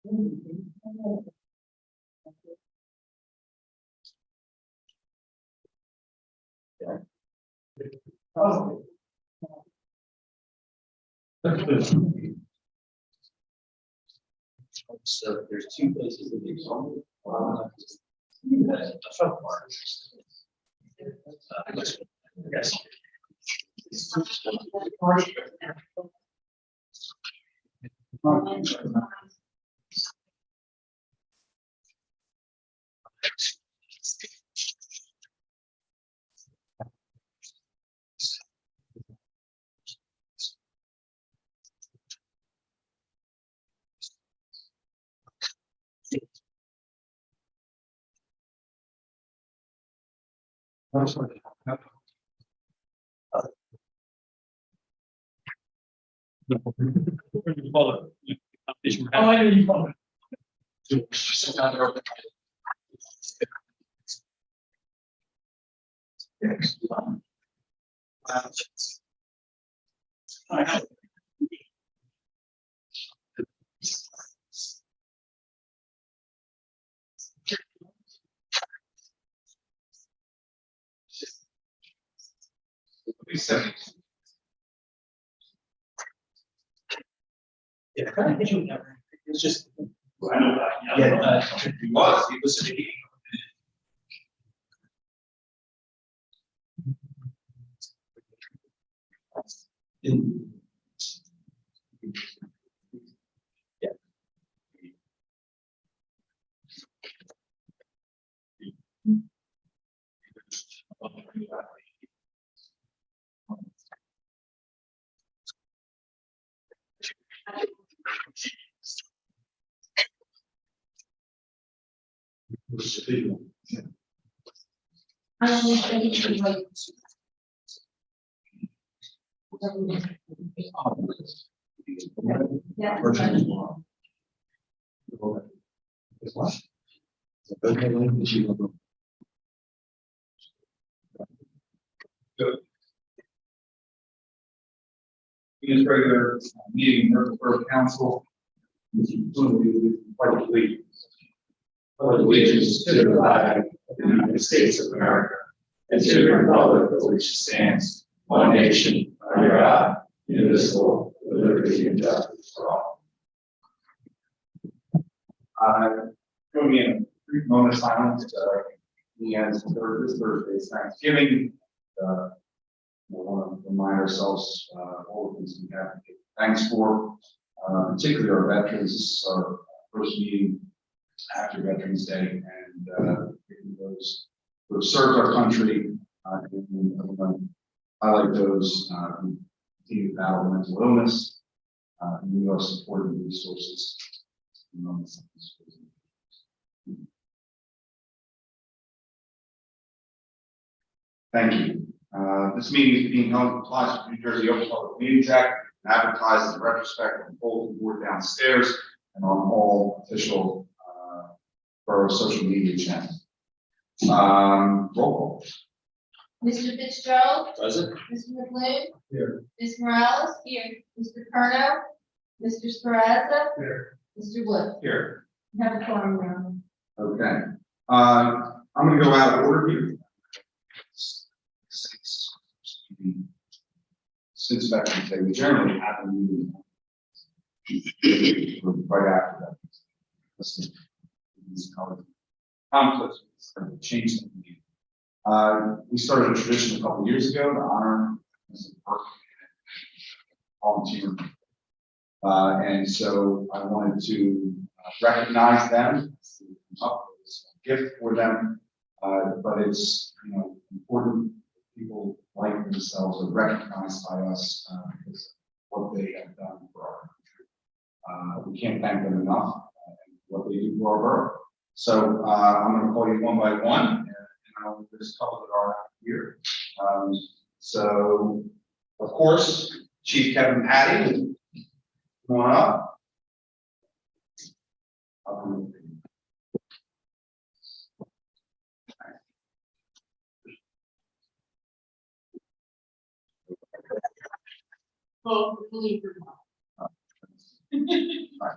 Oh. So there's two places that they saw. Yes. Oh, I know you call it. Yeah, I think you never. It's just. I know that. Yeah, he was a meeting. Yeah. In regular meeting for council, quite complete. Allegiance to the flag of the United States of America and to the republic for which it stands, one nation, under God, indivisible, with liberty and justice for all. Join me in a brief moment of silence. We have this Thursday's Thanksgiving. We want to remind ourselves all the things we have to give thanks for, particularly our veterans. This is our first meeting after Veterans Day, and those who have served our country, and highlight those who continue to battle mental illness, and we are supporting resources. Thank you. This meeting is being held in compliance with New Jersey Open Public Meetings Act and advertised in retrospect on the bulletin board downstairs and on all official borough social media channels. Roll call. Mr. Fitzgerald. Present. Mr. McLean. Here. Ms. Morales. Here. Mr. Curnow. Mr. Sperazza. Here. Mr. Wood. Here. You have a quorum now. Okay. I'm going to go out of order here. Since Veterans Day, we generally have a meeting right after that. These conflicts change the meeting. We started a tradition a couple years ago to honor volunteer. And so I wanted to recognize them, up as a gift for them. But it's important people like themselves are recognized by us because of what they have done for our country. We can't thank them enough what they do for our borough. So I'm going to call you one by one, and there's a couple that are here. So of course, Chief Kevin Patty, come on up. Oh, believe it or not.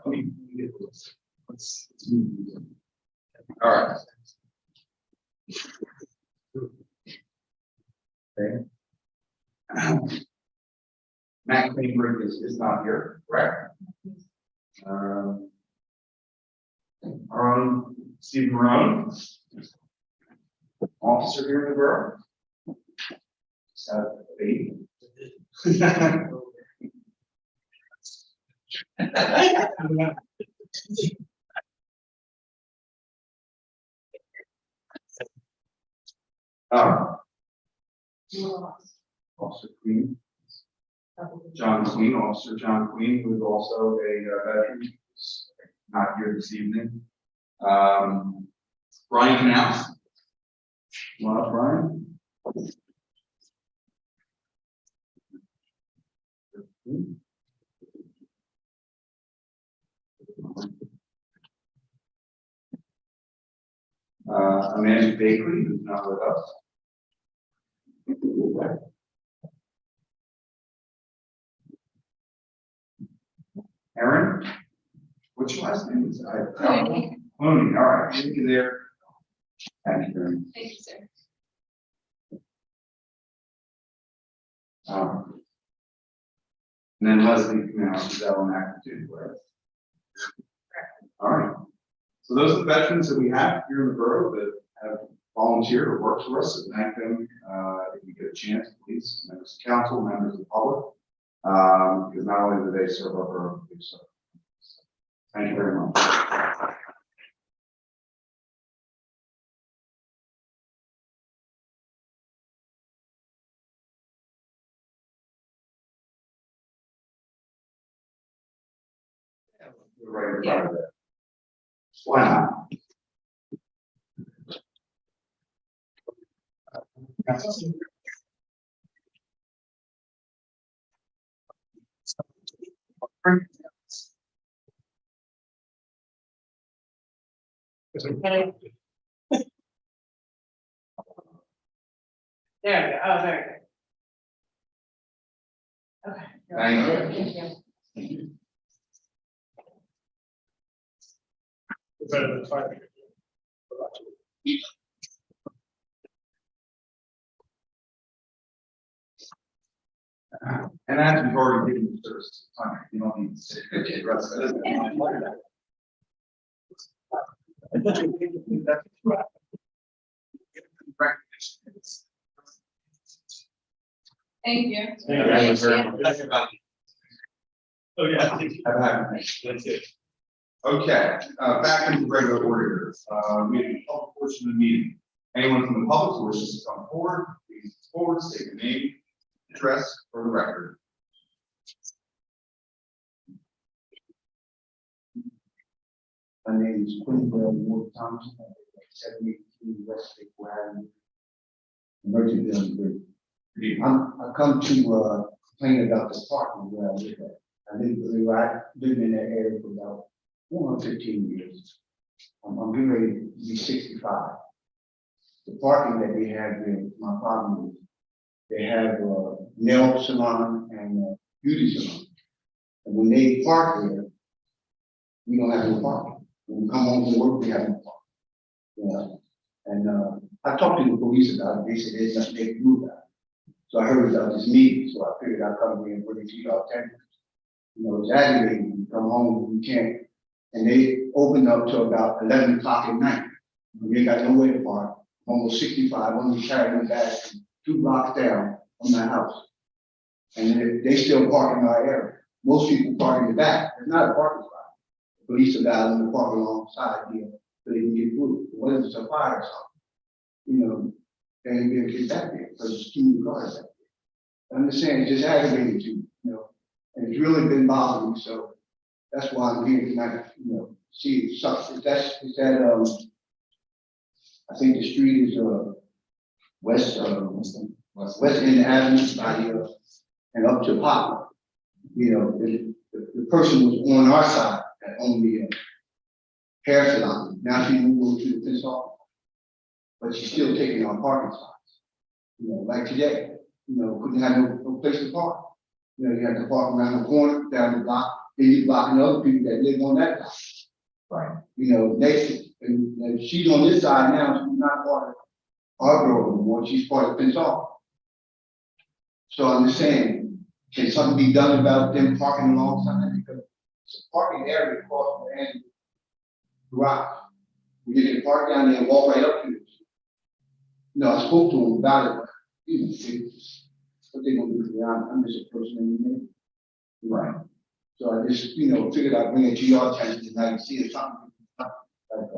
Let me get this. Let's move. All right. Okay. Matt Greenberg is not here, correct? Our own Steve Marone, officer here in the borough. Just have a baby. Officer Queen, John Queen, Officer John Queen, who is also a veteran, who's not here this evening. Brian Canals. Come on up, Brian. Amanda Bakery, who's not with us. Aaron, what's your last name? Clooney. Clooney, all right, thank you there. Thank you, Aaron. Thank you, sir. And then Leslie Canals, who's out on active duty, right? All right. So those are the veterans that we have here in the borough that have volunteered or worked for us, and thank them. If you get a chance, please, members of council, members of the public, because not only do they serve our borough, they serve. Thank you very much. Right in front of that. Why not? There we go. Oh, very good. Okay. Thank you. Thank you. Better than 5 minutes. And as we've already given the service, you don't need to say the rest of it. Thank you. Thank you very much. Oh, yeah. Have a happy day. That's it. Okay, back into regular order. We have the public portion of the meeting. Anyone from the public who wishes to come forward, please come forward, state your name, address for the record. My name is Quinville Ward Thompson, 782 West Lake Avenue, Merchant Bridge. I come to complain about the parking where I live at. I lived in that area for about 15 years. I'm getting ready to be 65. The parking that they have there, my problem is they have a nail salon and a beauty salon. And when they park there, we don't have no parking. When we come home from work, we have no parking. You know? And I talked to the police about it. They said there's nothing they can do about it. So I heard about this meeting, so I figured I'd come here and bring it to y'all. You know, it's aggravating. You come home, you can't. And they open up till about 11 o'clock at night. We ain't got nowhere to park. I'm almost 65, I'm just carrying my bag 2 blocks down from my house. And they still park in our area. Most people park in the back. There's not a parking spot. The police are down in the park alongside here so they can get through. What if it's a fire or something? You know, they ain't gonna get back there because there's too many cars back there. I'm just saying, it's just aggravating to you know, and it's really been bothering me, so that's why I'm here tonight, you know, see, is that, I think the street is, West End Avenue by, and up to Pop. You know, the person was on our side that owned the hair salon. Now she moved over to the fence office, but she's still taking our parking spots. You know, like today, you know, couldn't have no place to park. You know, you have to park around the corner, down the block, then you're blocking other people that live on that block. Right. You know, and she's on this side now, she's not part of our grove anymore, she's part of Prince Hall. So I'm just saying, can something be done about them parking alongside, because it's a parking area across from the garage. We can park down there and walk right up to it. No, I spoke to him about it, but, you know, it's what they gonna do, I'm just a person in the middle. Right. So I just, you know, figured I'd bring it to your attention tonight and see if something, like,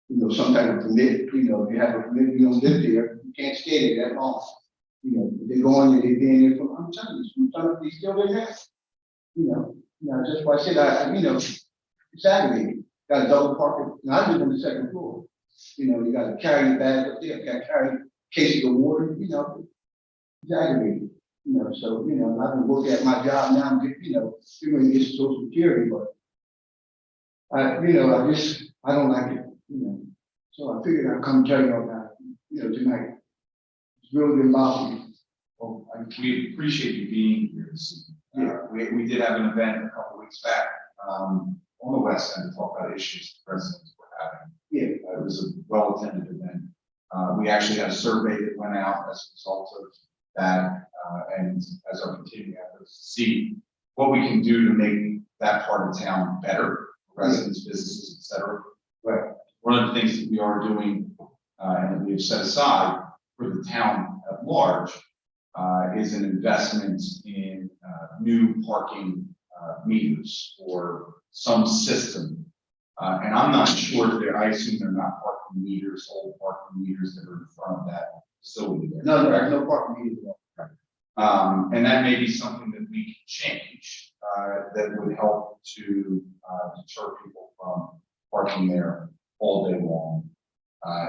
you know, some kind of permit, you know, if you have a permit, you don't live there, you can't stay there that long. You know, if they go on there, they've been there for, I'm telling you, sometimes they still in there. You know, just why I said, you know, it's aggravating. Got a double parking, and I live on the second floor. You know, you gotta carry your bag up there, gotta carry cases of water, you know, it's aggravating. You know, so, you know, I can work at my job now and get, you know, doing this social security, but you know, I don't like it, you know. So I figured I'd come tell you about it, you know, tonight. It's really been lovely. Well, we appreciate you being here this evening. We did have an event a couple weeks back, on the west end to talk about issues the residents were having. Yeah. It was a well-attended event. We actually had a survey that went out as a result of that, and as our continuing efforts to see what we can do to make that part of town better, for residents, businesses, et cetera. Right. One of the things that we are doing, and that we have set aside for the town at large, is an investment in new parking meters or some system. And I'm not sure if I assume they're not parking meters, old parking meters that are in front of that facility there. No, there's no parking either. And that may be something that we can change, that would help to deter people from parking there all day long,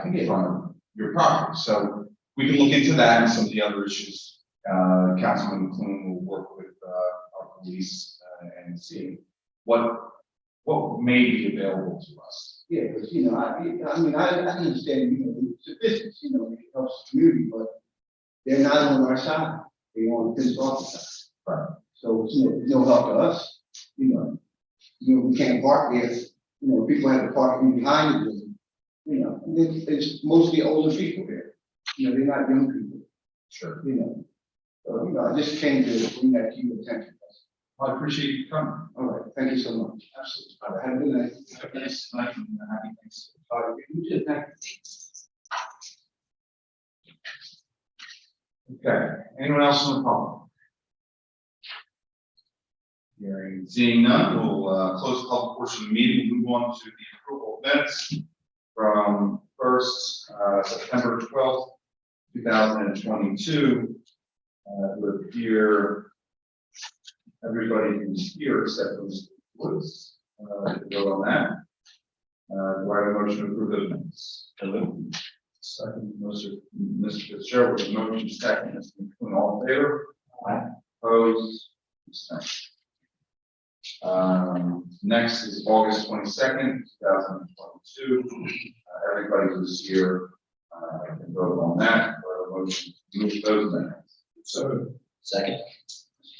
in front of your property. So we can look into that and some of the other issues. Councilman McLean will work with our police and see what may be available to us. Yeah, because, you know, I mean, I understand, you know, it's a business, you know, it helps the community, but they're not on our side. They want to piss off the side. Right. So, you know, it's no help to us, you know. You know, we can't park there, you know, people have to park behind the building, you know, and it's mostly older people there. You know, they're not young people, Sure. you know. So, you know, I just came to bring that to your attention. I appreciate you coming. All right, thank you so much. Absolutely. Have a good night. Have a nice night and a happy Thanksgiving. All right, you too, thank you. Okay, anyone else on the public? Hearing, seeing none, we'll close the public portion of the meeting, move on to the approval of minutes from September 12th, 2022. With here, everybody who's here except those Woods, to go on that. Do I have a motion to approve those minutes? Hello. Second, Mr. Fitzgerald, with a motion second, Mr. McQueen, all in favor? Aye. Opposed? Abstained. Next is August 22nd, 2022. Everybody who's here can vote on that. Or a motion to move those minutes. So, Second.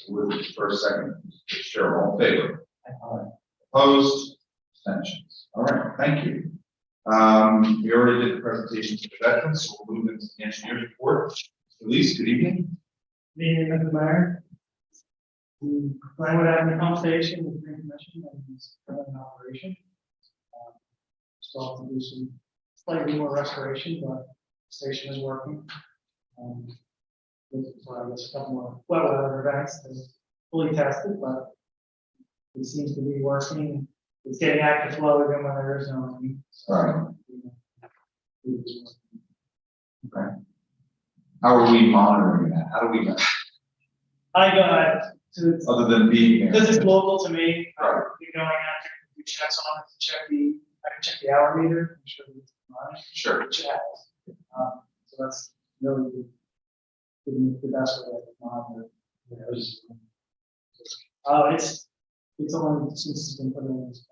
with the first, second, Mr. Fitzgerald, all in favor? Aye. Opposed? Abstentions. All right, thank you. We already did the presentation to the veterans, so we'll move into the engineer's report. Elise, good evening. Good evening, Mr. Mayor. Glenwood Avenue Pump Station is being commissioned and is currently in operation. Still have to do some slightly more restoration, but the station is working. Looking for, I guess, a couple more wet weather events to fully tested, but it seems to be working. It's getting active flow even when there is no rain. So, Right. it is working. Okay. How are we monitoring that? How do we, I go to other than being here? because it's local to me, Right. you're going out to do checks on it, to check I can check the hour meter, I'm sure it's on, Sure. which it has. So that's really the best way to monitor. It's only since it's been put in this,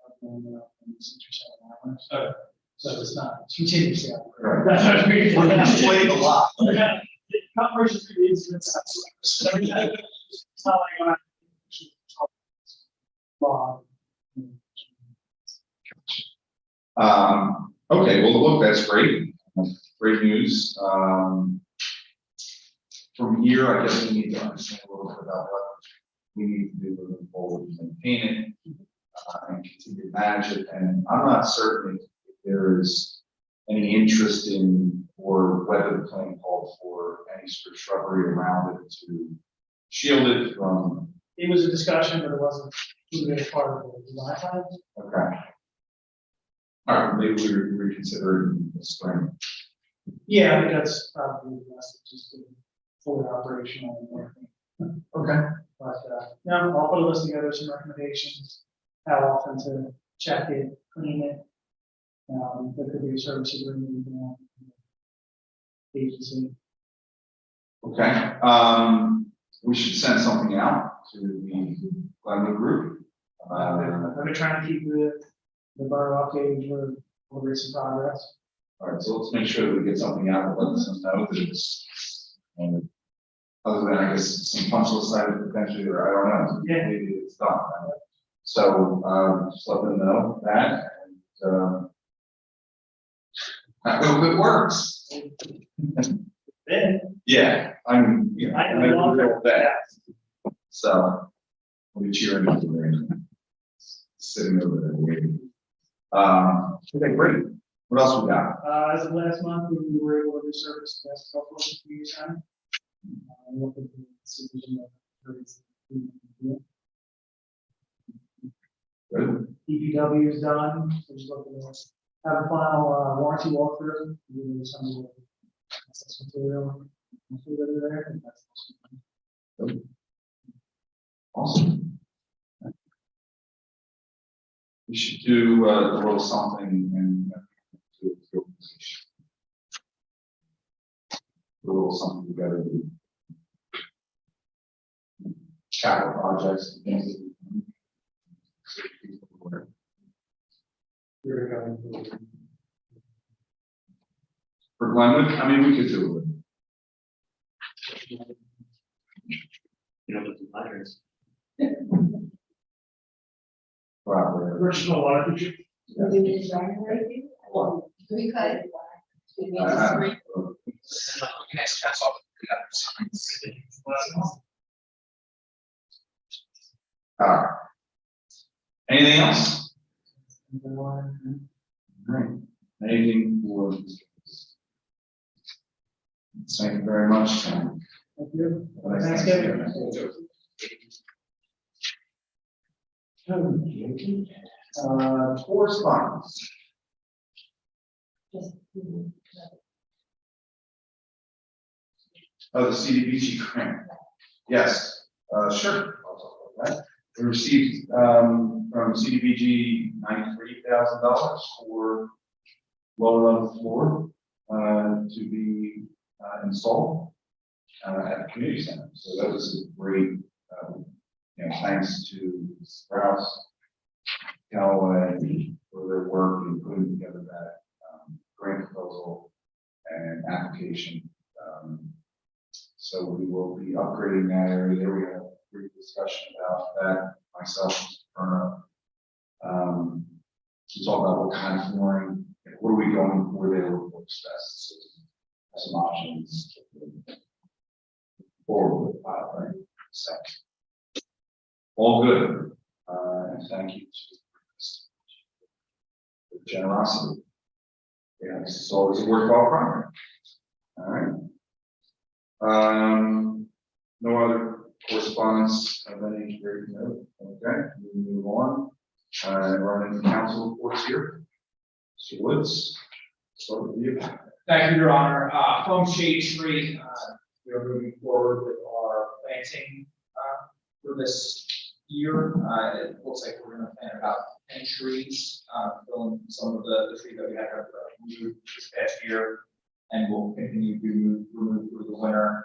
so it's not, it's continuously. Right. That's what I mean. We're playing a lot. Not versus the instruments. It's not like Okay, well, look, that's great. Great news. From here, I guess we need to understand a little bit about what we need to do moving forward to maintain it and continue to manage it. And I'm not certain if there is any interest in or whether the plan called for any sort of shrubbery around it to shield it from. It was a discussion, but it wasn't even a part of the design plan. Okay. All right, maybe we reconsider it in the spring. Yeah, I think that's probably the best, just to fully operational and everything. Okay. But, no, I'll put a list together, some recommendations, how often to check it, clean it. There could be a service agreement with the agency. Okay, we should send something out to the Glenwood group. I've been trying to keep the borough updated for recent progress. All right, so let's make sure that we get something out that lets them know that it's, other than, I guess, some punch list items potentially, or I don't know, Yeah. maybe it's done. So, just let them know that, and, I hope it works. Then, Yeah, I'm, you know, I know I'm long real that. So, we'll be cheering for them. Sitting over there waiting. Okay, great. What else we got? as of last month, we were able to resurface the best couple of community center. Look at the supervision of Good. DPW is done, we're just looking to have a final warranty walkthrough. Maybe some of the access material included there, and that's Awesome. We should do a little something and do a little something together. Capital projects. And things. For Glenwood, I mean, we could do it. You know, with the letters. Probably. original water feature. We could. We need to agree. Next pass off. All right. Anything else? Great. Anything for? Thank you very much. Thank you. Thanksgiving. Correspondence. Oh, the CDBG grant. Yes, sure. I'll talk about that. We received from CDBG $93,000 for lower level floor to be installed at the community center. So that was a great, thanks to Sprouse, Callaway for their work in putting together that grant proposal and application. So we will be upgrading that area. There we had a brief discussion about that, myself, Mr. Perna. We talked about what kind of flooring, what are we going for there, what works best. So some options forward with the pilot, right? So, all good. And thank you to the generosity. Yeah, this is always a worthwhile project. All right. No other correspondence of any great note. Okay, we move on. Running the council reports here. Mr. Woods, start with you. Thank you, Your Honor. From Shade Tree, we are moving forward with our planting for this year. It looks like we're going to plant about 10 trees, filling some of the trees that we had removed this past year, and we'll continue to remove through the winter.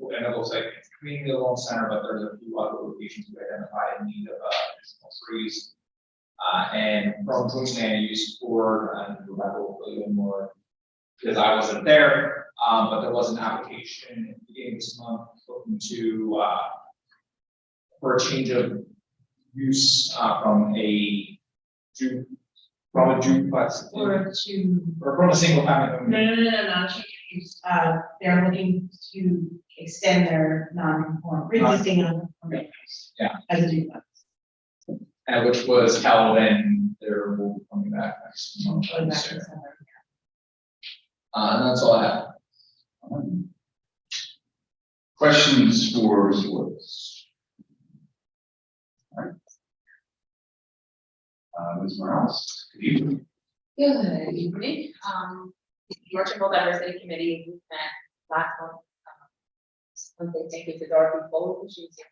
And it looks like it's community along center, but there's a few other locations we identified in need of additional trees. And from joint land use board, and Rebecca will tell you more because I wasn't there, but there was an application at the beginning of this month looking to for a change of use from a Probably duplex. or to, Or from a single family home. not change of use, they're looking to extend their non-conform, existing non-conforming use. Yeah. As a duplex. And which was held and they're will be coming back next month. I Going back assume. to summer. And that's all I have. Questions for Mr. Woods? All right. Ms. Morales, good evening. Good evening. The Merchant Diversity Committee met last month. Something thank you to Dorothy Cole, who she's here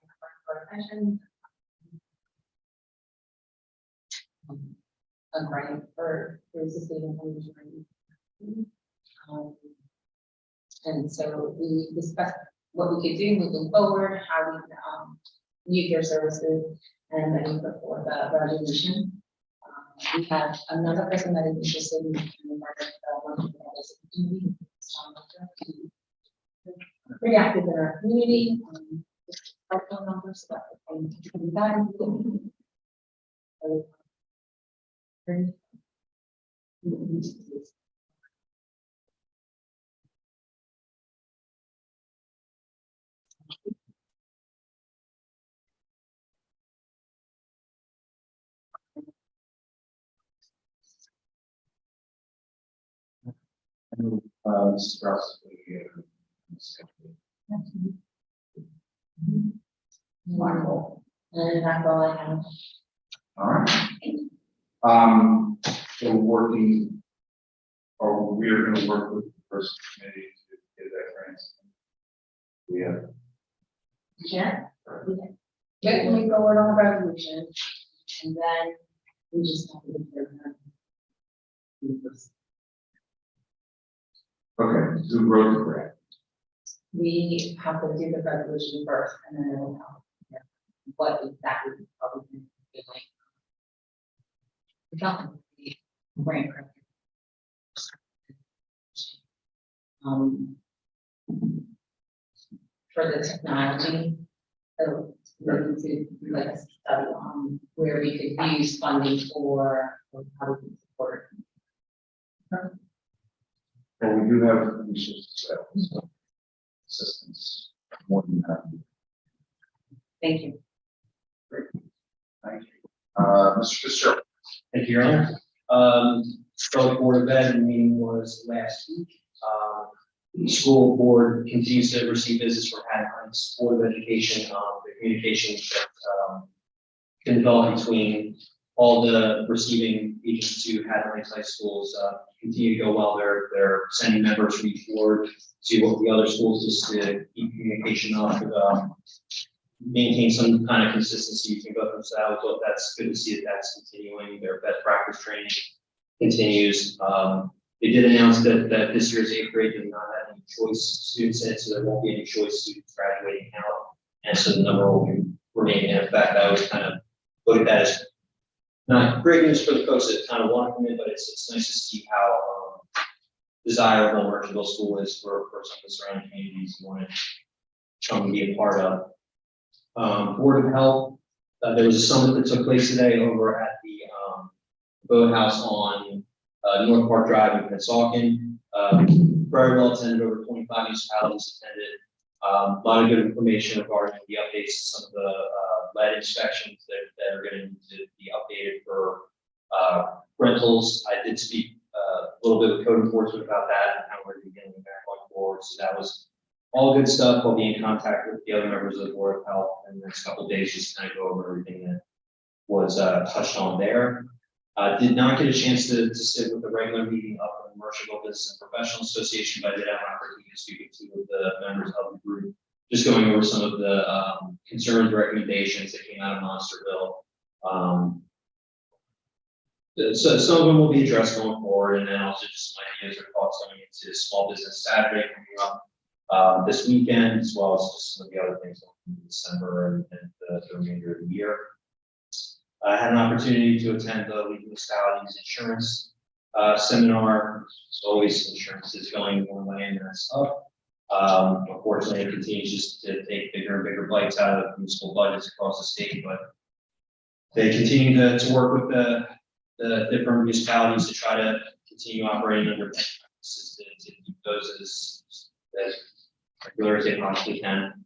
for attention. A grant for sustaining energy. And so we discussed what we could do moving forward, how we can use their services, and then put forth a resolution. We have another person that is interested in the market, pretty active in our community. Our phone numbers, so that we can guide them. Mr. Strauss, Michael. And that's all I have. All right. So working, or we're going to work with the first committee to get that grant. Yeah. Yeah. Get me forward on the resolution, and then we just have to do the. Okay, who wrote the grant? We have to do the resolution first, and then it'll help. What exactly we probably doing. We got the grant. For the technology, so we need to do like a study on where we could use funding for, or how we can support. Well, we do have resources, so assistance, more than that. Thank you. Thank you. Mr. Fitzgerald. Thank you, Your Honor. Charlotte Board of Ed meeting was last week. The school board continues to receive visits from Hadley's Board of Education. The communication that been developed between all the receiving agents to Hadley's high schools continue to go well. They're sending members from each board to what the other schools just to keep communication up, maintain some kind of consistency between both of them. So that's good to see that that's continuing. Their best practice training continues. They did announce that this year's 8th grade did not have any choice students in it, so there won't be any choice students graduating out. And so the number will remain in effect. I always kind of look at that as not great news for the folks that kind of want to come in, but it's nice to see how desirable Merchantville School is for some of the surrounding communities you want to come and be a part of. Board of Health, there was a summit that took place today over at the boathouse on North Park Drive in Pennsauken. Very well attended, over 25 municipalities attended. A lot of good information regarding the updates to some of the lead inspections that are going to be updated for rentals. I did speak a little bit with code enforcement about that and how we're dealing with that going forward. So that was all good stuff. I'll be in contact with the other members of the Board of Health in the next couple of days, just kind of go over everything that was touched on there. Did not get a chance to sit with the regular meeting up in the Merchantville Business and Professional Association, but I did have an opportunity to speak to two of the members of the group, just going over some of the concerns, recommendations that came out of Monsterville. So some of them will be addressed going forward, and then also just some ideas or thoughts going into Small Business Saturday coming up this weekend, as well as just some of the other things in December and the remainder of the year. I had an opportunity to attend the League of Municipalities Insurance seminar. As always, insurance is going one way and that's up. Unfortunately, it continues just to take bigger and bigger bites out of municipal budgets across the state, but they continue to work with the the different municipalities to try to continue operating under best practices to keep those as regular as they possibly can.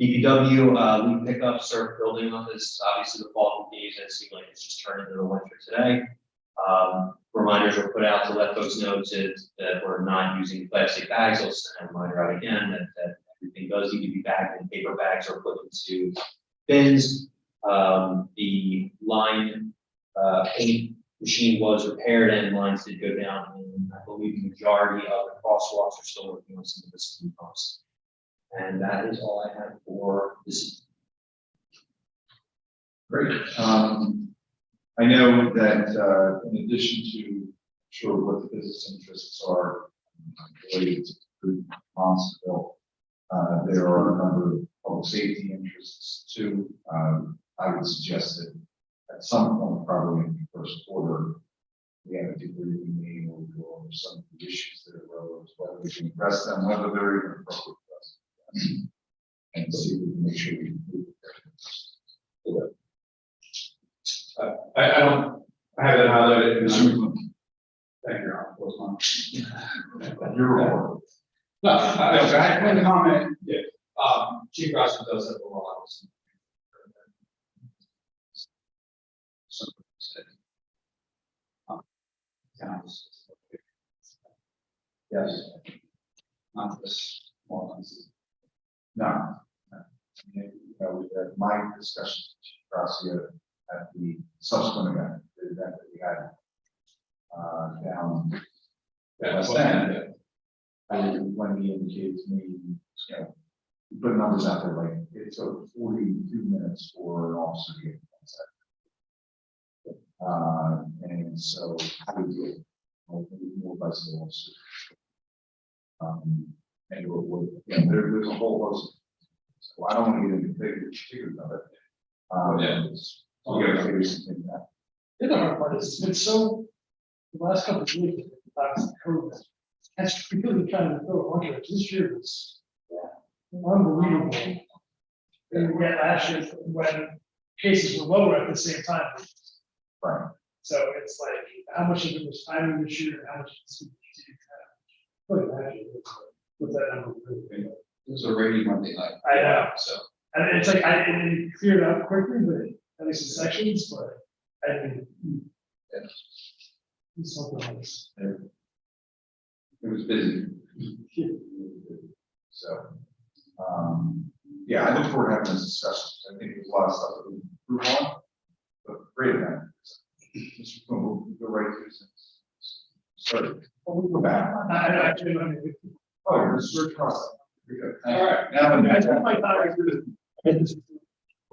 DPW, leaf pickup, start building on this. Obviously, the fall continues, and it seems like it's just turned into the winter today. Reminders were put out to let folks know that we're not using plastic bags. I'll send a reminder out again that everything does need to be bagged in paper bags or put into bins. The line paint machine was repaired and lines did go down. And I believe the majority of the crosswalks are still working on some of the speed bumps. And that is all I have for this. Great. I know that, in addition to sure what the business interests are related to Monson, there are a number of public safety interests too. I would suggest that at some point, probably in the first quarter, we have a debriefing meeting where we go over some of the issues that arose, whether we can address them, whether they're even appropriate for us. And see if we can make sure we improve it. I don't, I have it highlighted. Thank you, Ron. What's mine? You're wrong. No, I had one comment. Yeah. Chief Russell does have a lot of. Yes. Not this one. No. You know, we had my discussion with Chief Garcia at the subsequent event, the event that we had down West End. And when he indicated to me, you know, he put numbers out there like it took 42 minutes for an officer to get on set. And so how do we do more bicycle officers? And there's a whole host. So I don't want to get into big particulars of it. Yeah. So we gotta figure something out. The other hard part is, it's been so, the last couple of years, last COVID, that's really trying to throw a bunch of it. This year was unbelievable. And yet last year, when cases were lower at the same time. Right. So it's like, how much of it was timing this year, and how much of it with that number. It was a rainy Monday night. I know. So. And it's like, it cleared up quickly, but at least in sections, but I mean. It's something else. It was busy. So, yeah, I look forward to having this discussion. I think there's a lot of stuff that we can improve on, but great event. We'll go right to this. Start. We'll go back. I actually, I mean. Oh, you're the search process. Very good. All right. Now,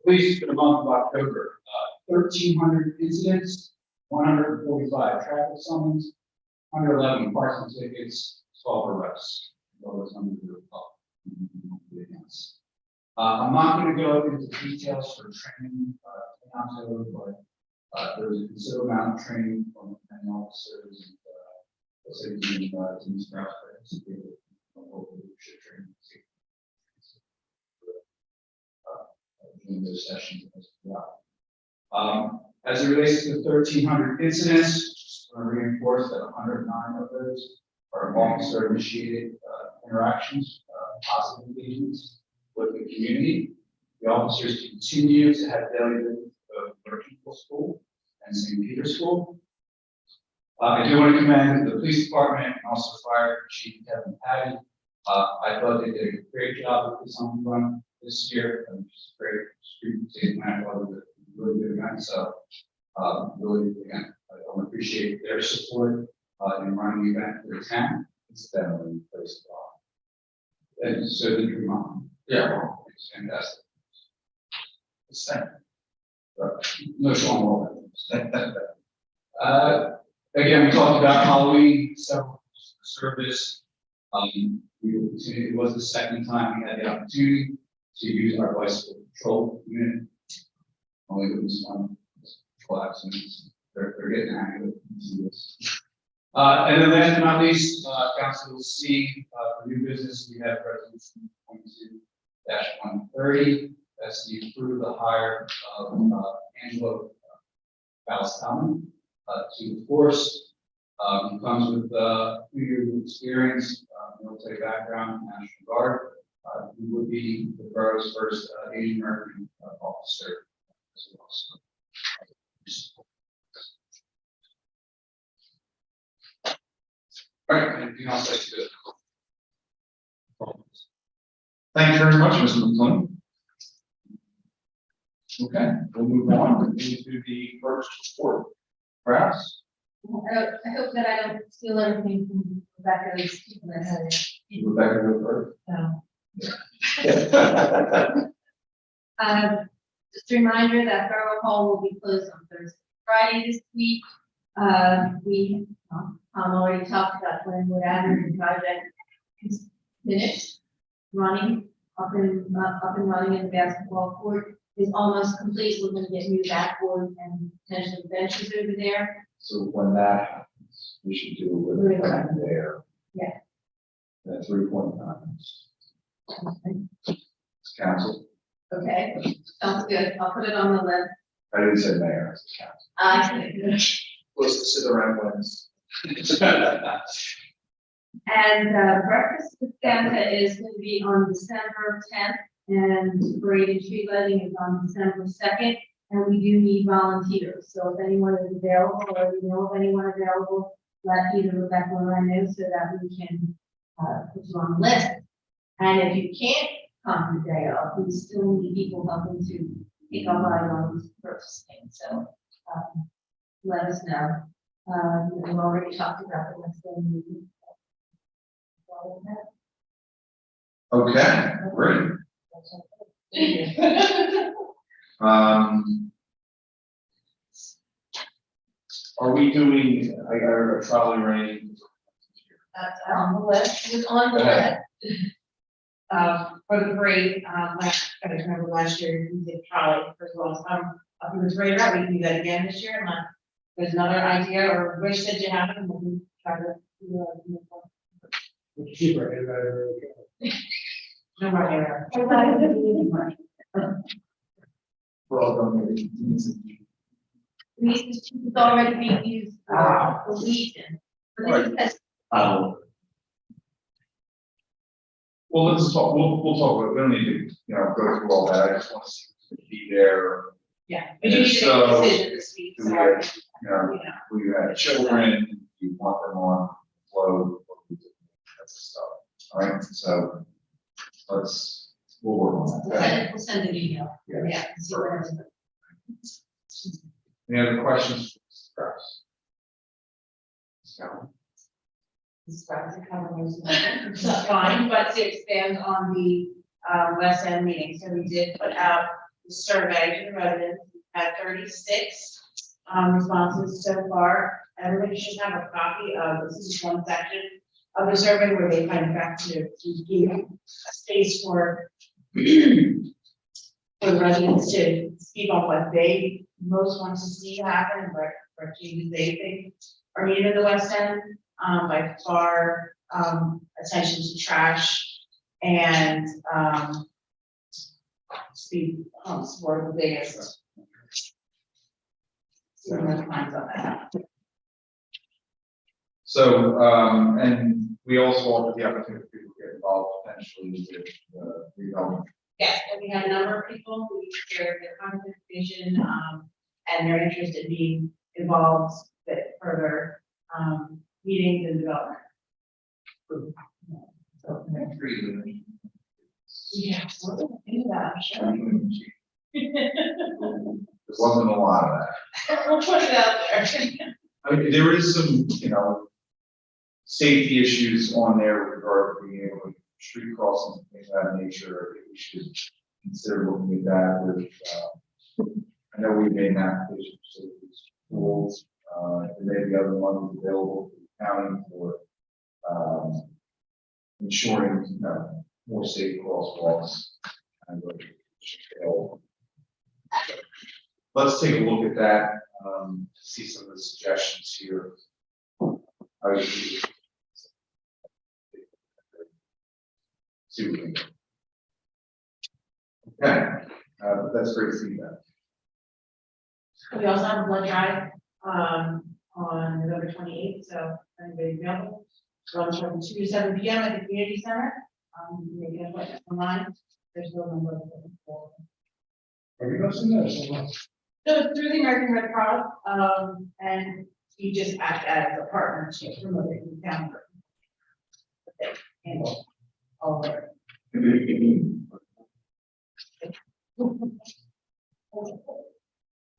Police for the month of October, 1,300 incidents, 145 traffic summons, 111 parking tickets, 12 arrests. Those numbers are up. I'm not going to go into details for training in October, but there was a considerable amount of training from many officers and team staff leadership training. In those sessions as well. As it relates to the 1,300 incidents, just want to reinforce that 109 of those are officer-initiated interactions, positive engagements with the community. The officers continue to have daily visits of Merchantville School and St. Peter's School. I do want to commend the police department and also Fire Chief Kevin Patty. I thought they did a great job with this on run this year. Just great street safety plan. I thought it was a really good event. So, really, again, I want to appreciate their support in running the event for the town. It's definitely a place to go. And so did your mom. Yeah, it's fantastic. The same. No strong again, we talked about Halloween, several service. We will continue. It was the second time we had the opportunity to use our bicycle patrol unit. Only with this one accidents. They're getting active. And then last but not least, council will see for new business, we have resolution 22-130. That's to approve the hire of Angelo Balsamo to the force. He comes with 2 years of experience, military background, National Guard. He would be the borough's first Asian American officer as well. So, All right, anything else I should do? Thank you very much, Mr. McClung. Okay, we'll move on into the first report. Perhaps, I hope that I don't steal everything from Rebecca's. Rebecca, go first. No. Just a reminder that Borough Hall will be closed on Thursday, Friday this week. Tom already talked about Glenwood Avenue project is finished, running, up and running in the basketball court is almost complete. We're gonna get new backboard and potentially benches over there. So when that happens, we should do a little bit there. Yeah. That's 3.9. Council, Okay, sounds good. I'll put it on the list. I didn't say mayor, it's council. Closest to the right ones. And breakfast with Santa is going to be on December 10th, and parade and tree lighting is on December 2nd. And we do need volunteers, so if anyone is available, or you know of anyone available, let either Rebecca or I know so that we can put you on the list. And if you can't come the day of, we still need people helping to pick up items, purchasing, so let us know. We've already talked about the next day meeting. Okay, great. Are we doing a trolley rain? That's on the list. It's on the Go ahead. list. For the parade, I remember last year we did trolley as well. If it was right around, we can do that again this year, unless there's another idea or wish that you have, and we'll try to. Keep it. No more error. We're all going to It's already being used for the Legion. But it says Well, let's talk, we'll talk, about it. We don't need to, go through all that, I just want to see if be there, Yeah, we do need to make a So, decision this week, do so, we you have, know. who you have children, you want them on flow, that's the stuff, all right, so we'll work on that. We'll send an email. Yeah. See what happens. Any other questions? Perhaps? Describe the cover most of it. It's fine, but to expand on the West End meeting, so we did put out the survey to the residents, we had 36 responses so far. Everybody should have a copy of, this is just one section of the survey where they kind of got to give a space for the residents to speak on what they most want to see happen and what changes they think are needed in the West End. By far, attention to trash and speed humps were the biggest. Some of the lines on that. So, and we also offer the opportunity for people to get involved potentially with redevelopment. Yes, and we had a number of people who shared their contact information, and their interest in being involved with further, meetings and development. So, yeah, we're gonna do that, I'm sure. There wasn't a lot of that. We'll put it out there. I mean, there is some, safety issues on there with regard to being able to street crossings and things of that nature. I think we should consider looking at that with, I know we made an application for schools, there may be other money available to the county for, ensuring, more safe crosswalks. And let's take a look at that, see some of the suggestions here. I would see what we can do. Okay, but that's great feedback. We also have a blood drive, on November 28th, so anybody's available. Runs from 2 to 7 p.m. at the community center. You can make an appointment online. There's no number of them for. Are you listening to this? So it's through the American Red Cross, and you just act as a partner to promote it in town. And all there.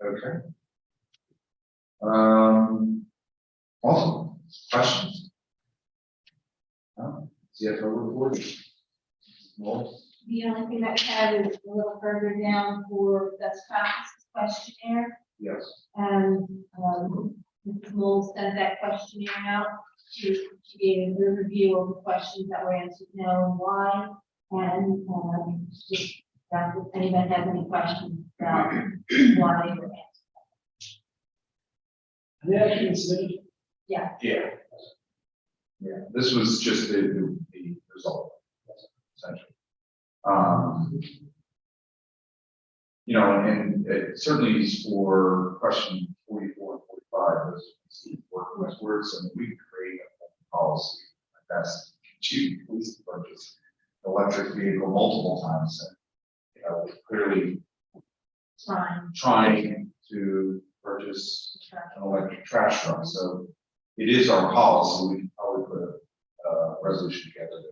Okay. Awesome. Questions? No? CFO report? Well, The only thing that we have is a little further down for best practices questionnaire. yes. And, Mrs. Mold sent that questionnaire out to get a review of the questions that were answered, no and why. And, just, if anyone has any questions about why they were answered. They actually submitted. Yeah, Yeah. Yeah, this was just the result, essentially. You know, and it certainly is for question 44 and 45, those working with words, and we can create a policy that's to police to purchase electric vehicle multiple times. And, you know, clearly fine. trying to purchase an electric trash truck. So it is our policy. We can probably put a resolution together.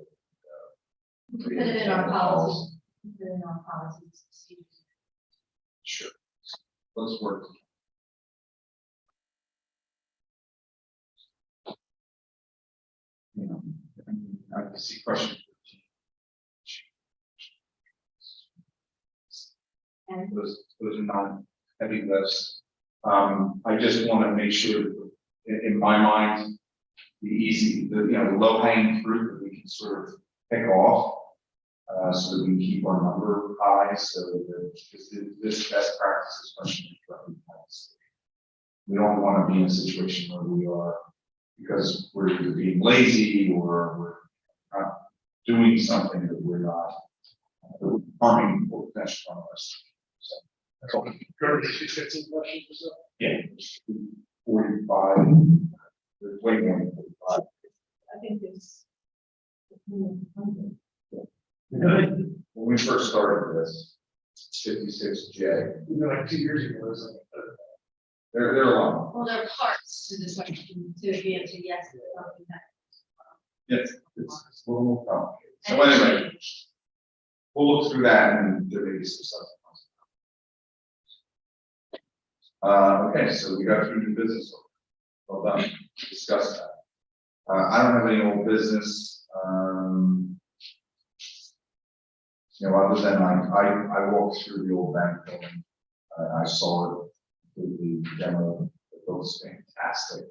We can put it in our policy. Put it in our policies. Sure. Let's work. You know, I can see question 15. And Those are not heavy lifts. I just want to make sure that in my mind, the easy, the low hanging fruit that we can sort of pick off, so that we can keep our number high, so that this best practices question is recognized. We don't want to be in a situation where we are, because we're either being lazy or we're not doing something that we're not harming people potentially on us. So that's all. 15 questions or so. Yeah, 45, there's way more than 45. I think it's. When we first started this, 56J, Like 2 years ago, it was like, they're long. Well, there are parts to this question to be answered yes. or something that- Yes, it's a little more complicated. So anyway, we'll look through that and there may be some stuff. Okay, so we got through new business. Well done, discuss that. I don't have any old business, other than I walked through the old bank building. I saw it, the demo, it looks fantastic.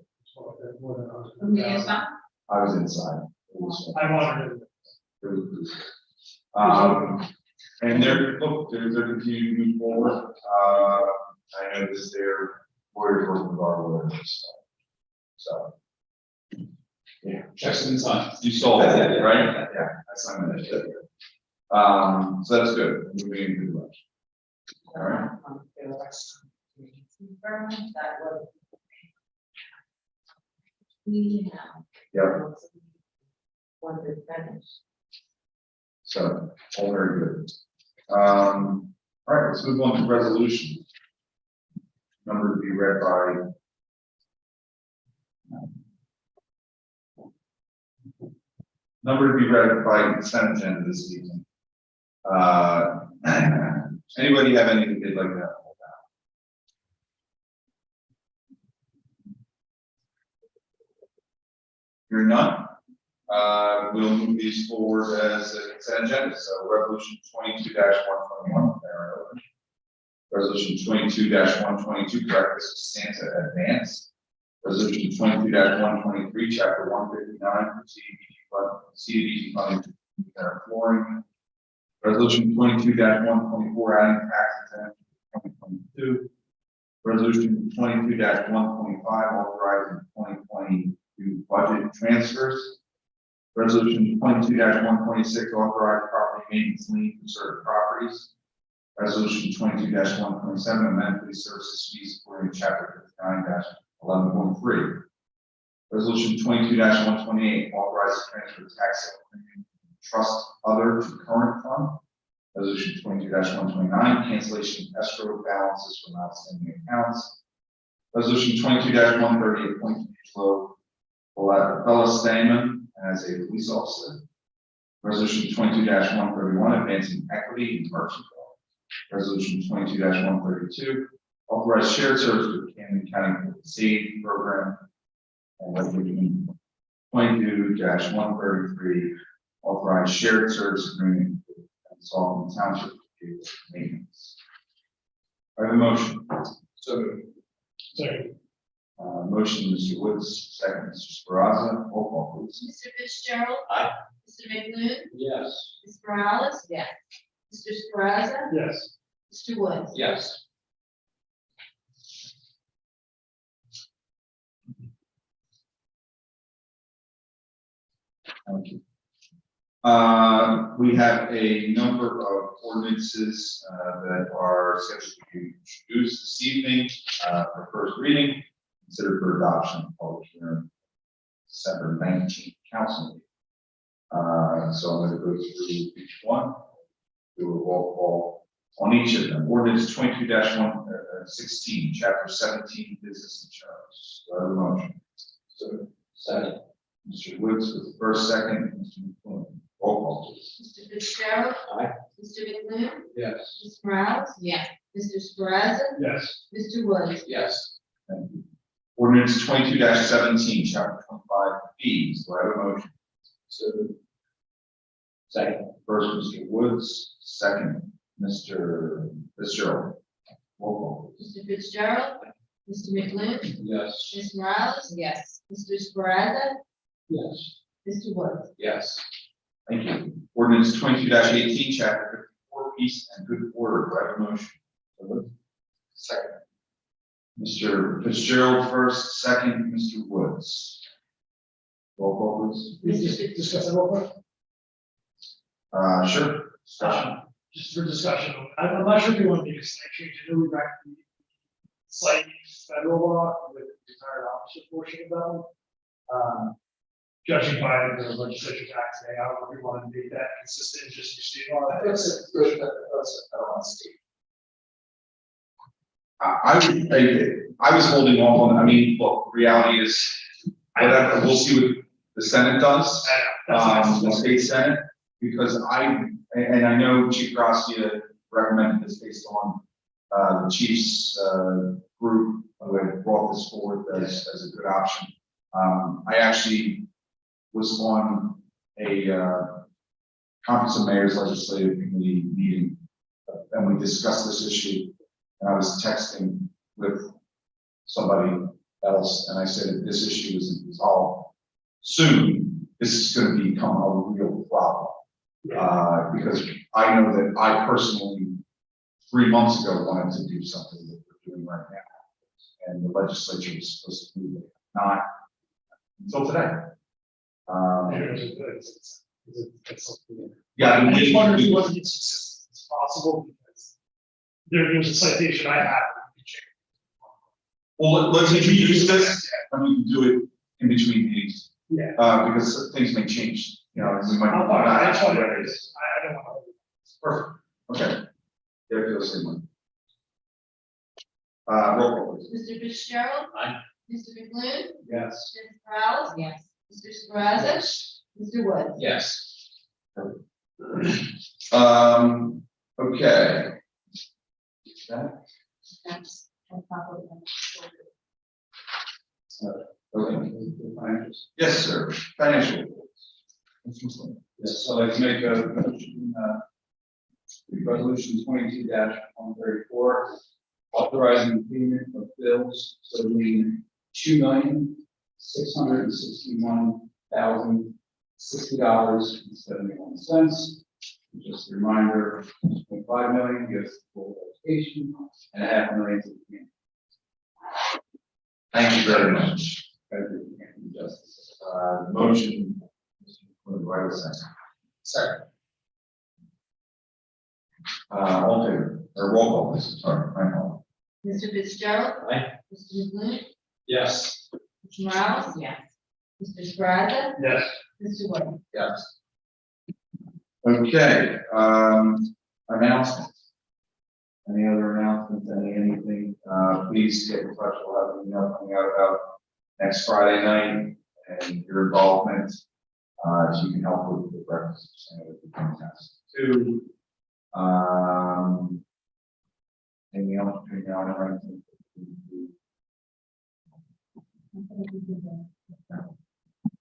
I was inside. It was, I wanted it was and they're continuing to move forward. I noticed their lawyers working with our lawyers. So. Yeah. Checks in sign. You saw that, right? Yeah, that's not gonna shit. So that's good. Moving in good direction. All right. We have. Yeah. One to finish. So all very good. All right, let's move on to resolution. Number to be read by. Number to be read by consent agenda this evening. Anybody have anything they'd like to have? Hearing none, we'll move these forward as a consent agenda. So resolution 22-121, resolution 22-122, breakfast Santa advance. Resolution 22-123, chapter 159, CDBG funding flooring. Resolution 22-124, adding tax exemption 2022. Resolution 22-125, authorizing 2022 budget transfers. Resolution 22-126, authorized property maintenance lien for certain properties. Resolution 22-127, amend police services fees according to chapter 59-11 11.3. Resolution 22-128, authorizes transfer of tax sale premium from trust other to current fund. Resolution 22-129, cancellation of escrow balances from outstanding accounts. Resolution 22-130, appointing Angelo Bella as a police officer. Resolution 22-131, advancing equity in merchant law. Resolution 22-132, authorize shared service to the Camden County Safety Program. And resolution 22-133, authorize shared service agreement with Sullivan Township maintenance. I have a motion. So moved. Second. Motion, Mr. Woods, second, Mr. Speraza, roll call please. Mr. Fitzgerald. Aye. Mr. McLuhan. Yes. Ms. Morales. Yes. Mr. Speraza. Yes. Mr. Woods. Yes. Thank you. We have a number of ordinances that are scheduled to be introduced this evening for first reading, considered for adoption, public hearing, December 19th council meeting. So I'm going to go through each one, do a roll call on each of them. Ordinance 22-116, chapter 17, business insurance. Do I have a motion? So, second. Mr. Woods with the first, second, Mr. McLuhan. Roll call please. Mr. Fitzgerald. Aye. Mr. McLuhan. Yes. Ms. Morales. Yes. Mr. Speraza. Yes. Mr. Woods. Yes. Thank you. Ordinance 22-17, chapter 25, fees. Do I have a motion? So moved. Second. First, Mr. Woods, second, Mr. Fitzgerald. Roll call please. Mr. Fitzgerald. Mr. McLuhan. Yes. Ms. Morales. Yes. Mr. Speraza. Yes. Mr. Woods. Yes. Thank you. Ordinance 22-18, chapter 54, peace and good order. Do I have a motion? So moved. Second. Mr. Fitzgerald first, second, Mr. Woods. Roll call please. Discuss it real quick. Sure. Discussion. Just for discussion, I'm not sure if you want to make a slight change, I know we back the slight federal law with the entire opposite portion of that one. Judging by the legislature tax day, I don't know if we want to make that consistent, just your state law. That's a federal state. I was holding off on, I mean, look, reality is, whatever, we'll see what the Senate does, the state Senate, because and I know Chief Gracia recommended this based on the chief's group who had brought this forward as a good option. I actually was on a conference of mayors legislative committee meeting, and we discussed this issue. And I was texting with somebody else, and I said, if this issue isn't resolved soon, this is going to become a real problem. Because I know that I personally, 3 months ago, wanted to do something that we're doing right now. And the legislature was supposed to do it, not until today. Yeah, I just wondered if whether it's possible, because there's a citation I have. Well, let's introduce this, and we can do it in between meetings. Yeah. Because things may change, you know, and we might. I just wondered, I don't want to. Perfect, okay. Yeah, I feel the same way. Roll call please. Mr. Fitzgerald. Aye. Mr. McLuhan. Yes. Ms. Morales. Yes. Mr. Speraza. Mr. Woods. Yes. Okay. That's probably. Okay. Yes, sir. Financial reports. Yes, so I'd like to make a motion, resolution 22-134, authorizing payment of bills totaling $2,661,060.71. Just a reminder, 5 million gets full education and $500,000 to the community. Thank you very much. Justice. Motion. Right, second. Second. All in favor, or roll call, please, sorry, I know. Mr. Fitzgerald. Aye. Mr. McLuhan. Yes. Mr. Morales? Yes. Mr. Sparta? Yes. Mr. Wood? Yes. Okay, announcements. Any other announcements, anything, please get in touch, we'll have an email coming out about next Friday night and your involvement. So you can help with the breakfast, and it would be fantastic. Two, anything else between now and then?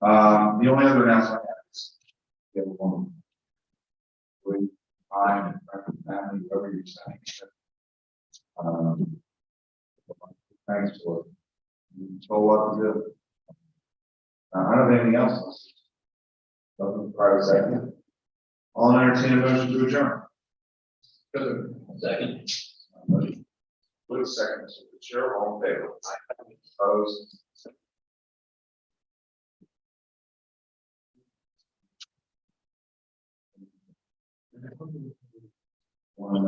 The only other announcement I have is, we have a woman. I and family, whoever you're saying. Thanks for it. So what to do? I don't have anything else. Nothing prior to second. All entertain a motion to adjourn. Second. With a second, Mr. Chair, all in favor? Opposed? One,